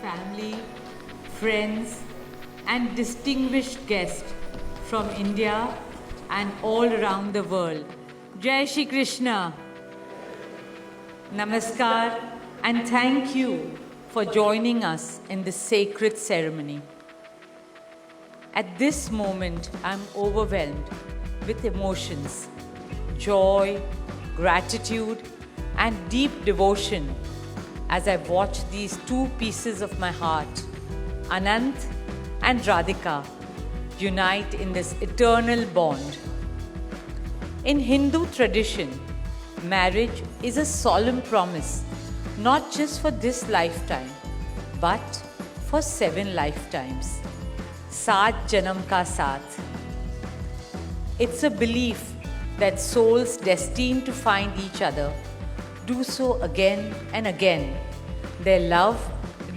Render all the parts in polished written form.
family, friends, and distinguished guests from India and all around the world. Jai Shri Krishna. Namaskar, and thank you for joining us in this sacred ceremony. At this moment, I'm overwhelmed with emotions, joy, gratitude, and deep devotion as I watch these two pieces of my heart, Anant and Radhika, unite in this eternal bond. In Hindu tradition, marriage is a solemn promise, not just for this lifetime, but for 7 lifetimes. Saat Janam Ka Saath. It's a belief that souls destined to find each other do so again and again, their love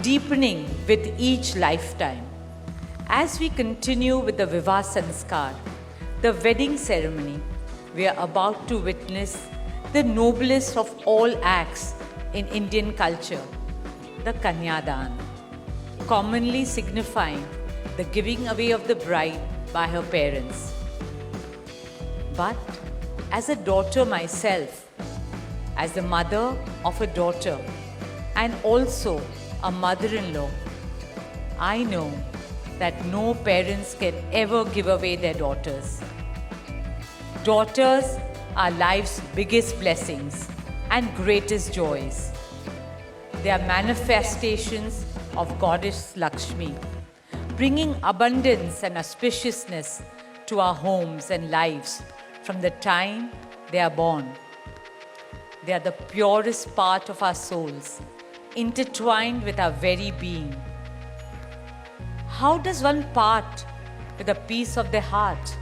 deepening with each lifetime. As we continue with the Vivah Sanskar, the wedding ceremony, we are about to witness the noblest of all acts in Indian culture, the Kanyadan, commonly signifying the giving away of the bride by her parents. But as a daughter myself, as the mother of a daughter and also a mother-in-law, I know that no parents can ever give away their daughters. Daughters are life's biggest blessings and greatest joys. They are manifestations of Goddess Lakshmi, bringing abundance and auspiciousness to our homes and lives from the time they are born. They are the purest part of our souls, intertwined with our very being. How does one part with a piece of their heart?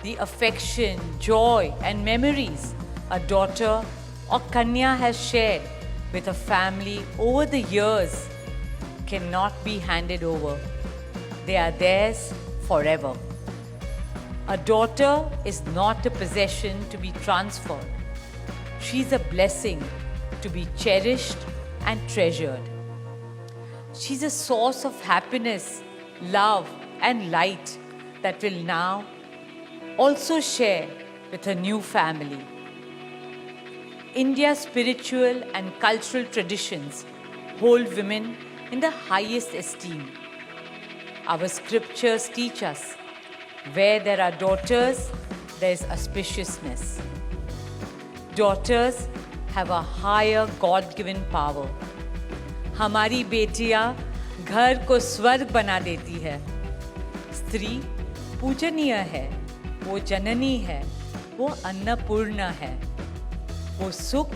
The affection, joy, and memories a daughter or Kanya has shared with a family over the years cannot be handed over. They are theirs forever. A daughter is not a possession to be transferred. She is a blessing to be cherished and treasured. She's a source of happiness, love, and light that will now also share with her new family. India's spiritual and cultural traditions hold women in the highest esteem. Our scriptures teach us, where there are daughters, there is auspiciousness. Daughters have a higher God-given power. हमारी बेटियां घर को स्वर्ग बना देती है. स्त्री पूजनीय है, वो जननी है, वो अन्नपूर्णा है. वो सुख,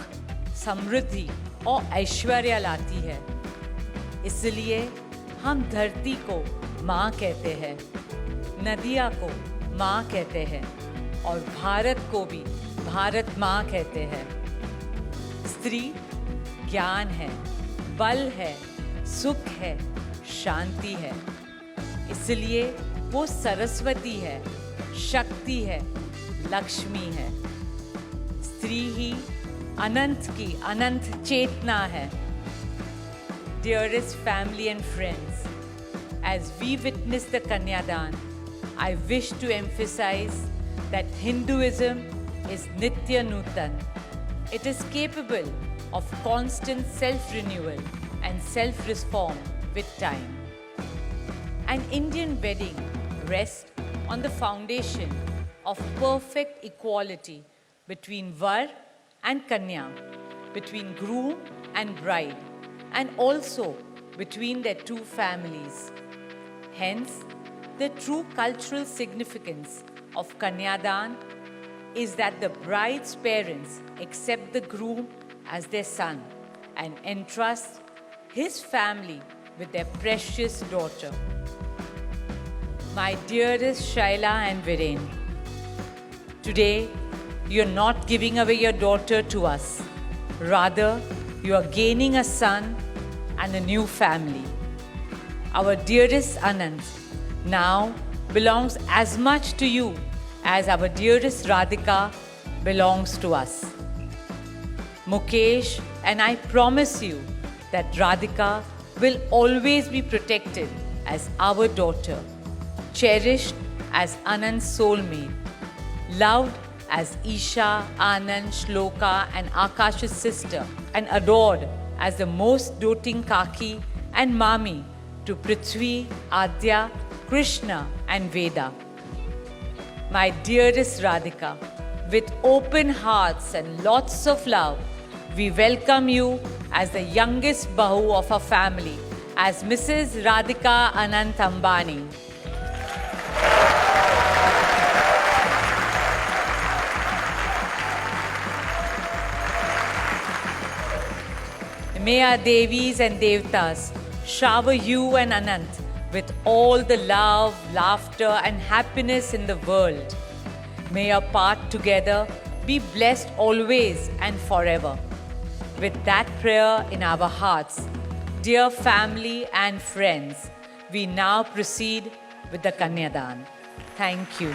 समृद्धि और ऐश्वर्य लाती है. इसलिए हम धरती को माँ कहते हैं, नदियाँ को माँ कहते हैं और भारत को भी भारत माँ कहते हैं. स्त्री ज्ञान है, बल है, सुख है, शांति है. इसलिए वो सरस्वती है, शक्ति है, लक्ष्मी है. स्त्री ही अनंत की अनंत चेतना है. Dearest family and friends, as we witness the Kanyadan, I wish to emphasize that Hinduism is Nitya Nutan. It is capable of constant self-renewal and self-reform with time. An Indian wedding rests on the foundation of perfect equality between Var and Kanya, between groom and bride, and also between their two families. Hence, the true cultural significance of Kanyadan is that the bride's parents accept the groom as their son and entrust his family with their precious daughter. My dearest Shaila and Viren, today you're not giving away your daughter to us. Rather, you are gaining a son and a new family. Our dearest Anant now belongs as much to you as our dearest Radhika belongs to us. Mukesh and I promise you that Radhika will always be protected as our daughter, cherished as Anand's soulmate, loved as Isha, Anand, Shloka and Akash's sister, and adored as the most doting Kaki and Mami to Prithvi, Adya, Krishna and Veda. My dearest Radhika, with open hearts and lots of love, we welcome you as the youngest Bahu of our family, as Mrs. Radhika Anant Ambani. May our Devis and Devtas shower you and Anant with all the love, laughter and happiness in the world. May our path together be blessed always and forever. With that prayer in our hearts, dear family and friends, we now proceed with the Kanyadan. Thank you.